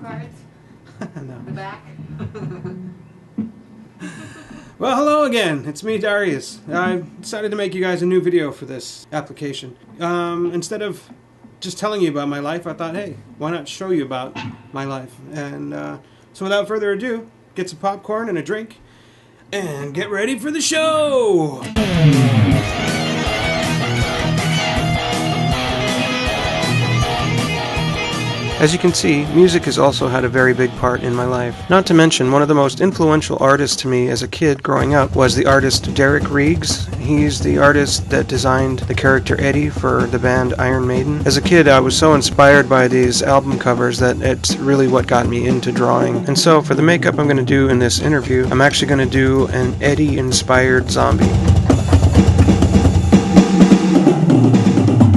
cards? No. The back? Well, hello again. It's me, Darius. I decided to make you guys a new video for this application. Instead of just telling you about my life, I thought, hey, why not show you about my life? And so without further ado, get some popcorn and a drink, and get ready for the show! As you can see, music has also had a very big part in my life. Not to mention, one of the most influential artists to me as a kid growing up was the artist Darius Guerra. He's the artist that designed the character Eddie for the band Iron Maiden. As a kid, I was so inspired by these album covers that it's really what got me into drawing. And so for the makeup I'm going to do in this interview, I'm actually going to do an Eddie-inspired zombie.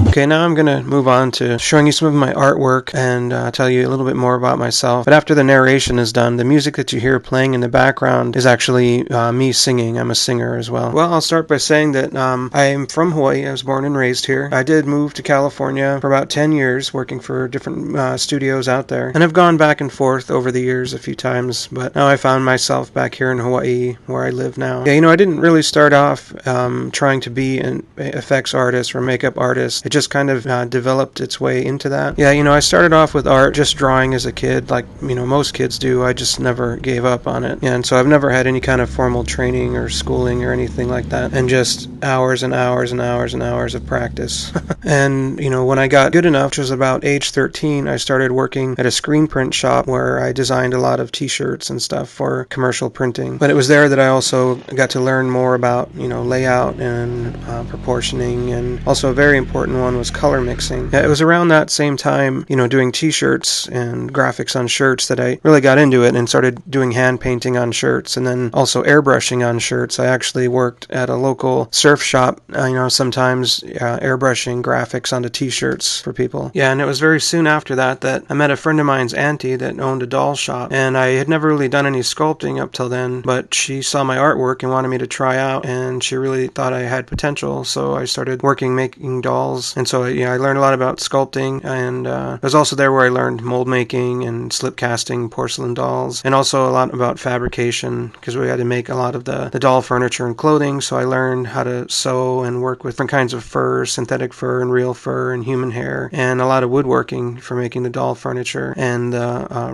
Okay, now I'm going to move on to showing you some of my artwork and tell you a little bit more about myself. But after the narration is done, the music that you hear playing in the background is actually me singing. I'm a singer as well. Well, I'll start by saying that I am from Hawaii. I was born and raised here. I did move to California for about 10 years, working for different studios out there. And I've gone back and forth over the years a few times, but now I found myself back here in Hawaii, where I live now. Yeah, you know, I didn't really start off trying to be an effects artist or makeup artist. It just kind of developed its way into that. Yeah, you know, I started off with art, just drawing as a kid, like, you know, most kids do. I just never gave up on it. And so I've never had any kind of formal training or schooling or anything like that, and just hours and hours and hours and hours of practice. And, you know, when I got good enough, which was about age 13, I started working at a screen print shop where I designed a lot of t-shirts and stuff for commercial printing. But it was there that I also got to learn more about, you know, layout and proportioning, and also a very important one was color mixing. It was around that same time, you know, doing t-shirts and graphics on shirts that I really got into it and started doing hand painting on shirts, and then also airbrushing on shirts. I actually worked at a local surf shop, you know, sometimes airbrushing graphics onto t-shirts for people. Yeah, and it was very soon after that that I met a friend of mine's auntie that owned a doll shop, and I had never really done any sculpting up till then, but she saw my artwork and wanted me to try out, and she really thought I had potential, so I started working making dolls. And so, yeah, I learned a lot about sculpting, and it was also there where I learned mold making and slip casting porcelain dolls, and also a lot about fabrication, because we had to make a lot of the doll furniture and clothing. So I learned how to sew and work with different kinds of fur, synthetic fur and real fur and human hair, and a lot of woodworking for making the doll furniture, and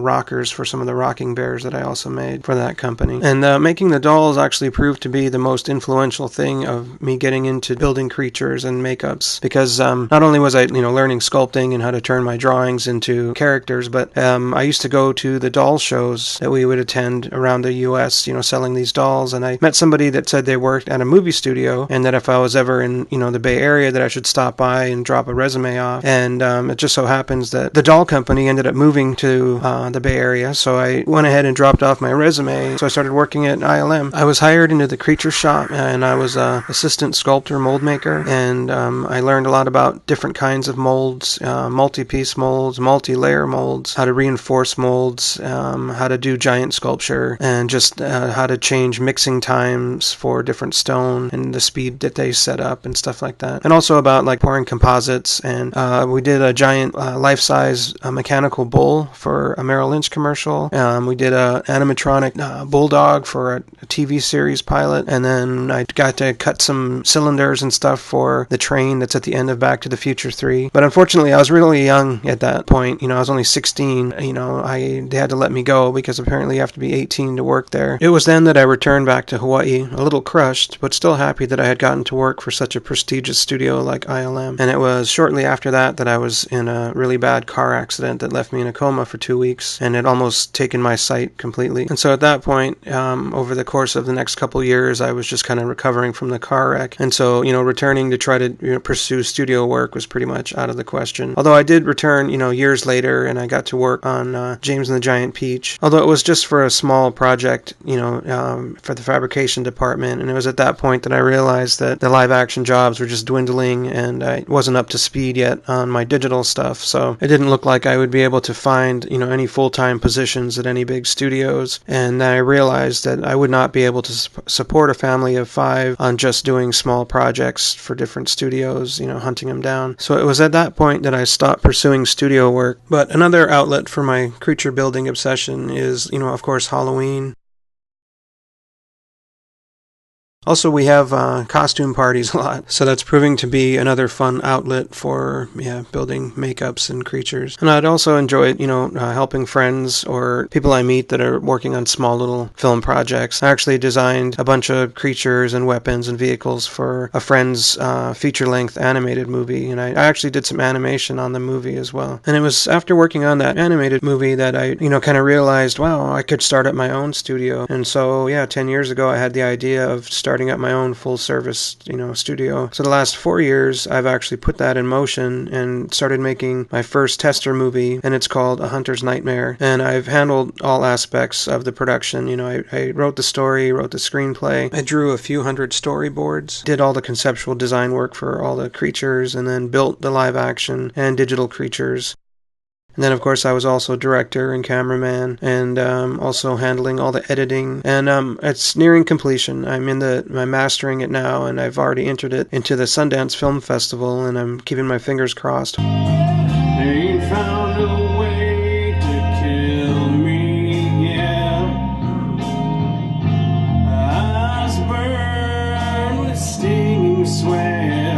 rockers for some of the rocking bears that I also made for that company. And making the dolls actually proved to be the most influential thing of me getting into building creatures and makeups, because not only was I, you know, learning sculpting and how to turn my drawings into characters, but I used to go to the doll shows that we would attend around the U.S., you know, selling these dolls, and I met somebody that said they worked at a movie studio, and that if I was ever in, you know, the Bay Area, that I should stop by and drop a resume off. And it just so happens that the doll company ended up moving to the Bay Area, so I went ahead and dropped off my resume. So I started working at ILM. I was hired into the creature shop, and I was an assistant sculptor, mold maker, and I learned a lot about different kinds of molds, multi-piece molds, multi-layer molds, how to reinforce molds, how to do giant sculpture, and just how to change mixing times for different stone and the speed that they set up and stuff like that. And also about like pouring composites, and we did a giant life-size mechanical bull for a Merrill Lynch commercial. We did a animatronic bulldog for a TV series pilot, and then I got to cut some cylinders and stuff for the train that's at the end of Back to the Future 3. But unfortunately, I was really young at that point. You know, I was only 16. You know, they had to let me go because apparently you have to be 18 to work there. It was then that I returned back to Hawaii, a little crushed, but still happy that I had gotten to work for such a prestigious studio like ILM. And it was shortly after that that I was in a really bad car accident that left me in a coma for 2 weeks, and it almost taken my sight completely. And so at that point, over the course of the next couple years, I was just kind of recovering from the car wreck. And so, you know, returning to try to, you know, pursue studio work was pretty much out of the question. Although I did return, you know, years later, and I got to work on James and the Giant Peach. Although it was just for a small project, you know, for the fabrication department. And it was at that point that I realized that the live action jobs were just dwindling, and I wasn't up to speed yet on my digital stuff. So it didn't look like I would be able to find, you know, any full-time positions at any big studios. And then I realized that I would not be able to support a family of 5 on just doing small projects for different studios, you know, hunting him down. So it was at that point that I stopped pursuing studio work. But another outlet for my creature building obsession is, of course, Halloween. Also, we have costume parties a lot, so that's proving to be another fun outlet for building makeups and creatures. And I'd also enjoy, helping friends or people I meet that are working on small little film projects. I actually designed a bunch of creatures and weapons and vehicles for a friend's feature-length animated movie, and I actually did some animation on the movie as well. And it was after working on that animated movie that I, kind of realized, wow, I could start up my own studio. And so, 10 years ago, I had the idea of starting up my own full-service, studio. So the last 4 years, I've actually put that in motion and started making my first tester movie, and it's called A Hunter's Nightmare. And I've handled all aspects of the production. I wrote the story, wrote the screenplay, I drew a few hundred storyboards, did all the conceptual design work for all the creatures, and then built the live action and digital creatures. And then, of course, I was also director and cameraman, and also handling all the editing. And it's nearing completion. I'm mastering it now, and I've already entered it into the Sundance Film Festival, and I'm keeping my fingers crossed. They ain't found a way to kill me, yeah. Eyes burn with stinging sweat.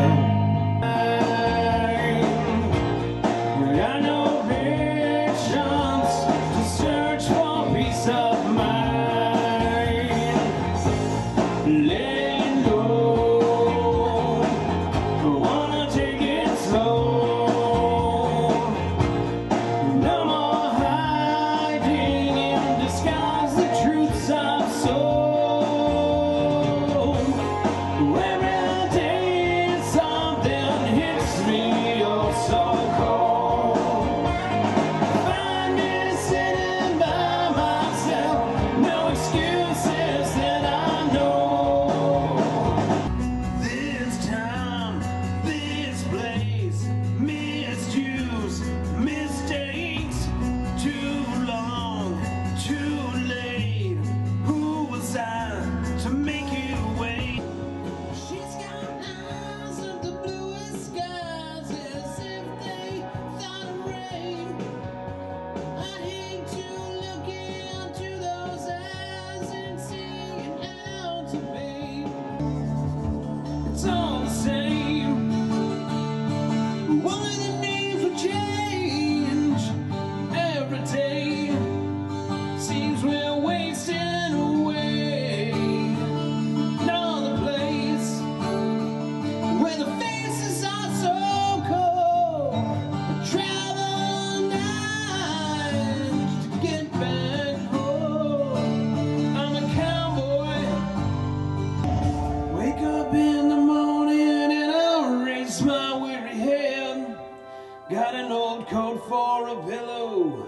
Got an old coat for a pillow,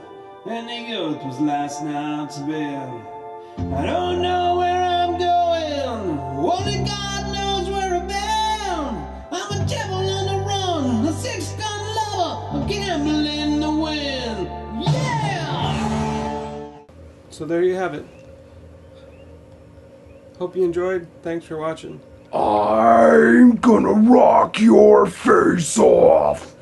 and the earth was last night's bed. I don't know where I'm going, only God knows where I've been. I'm a devil on the run, a six-gun lover, a gambler in the wind. Yeah! So there you have it. Hope you enjoyed. Thanks for watching. I'm gonna rock your face off.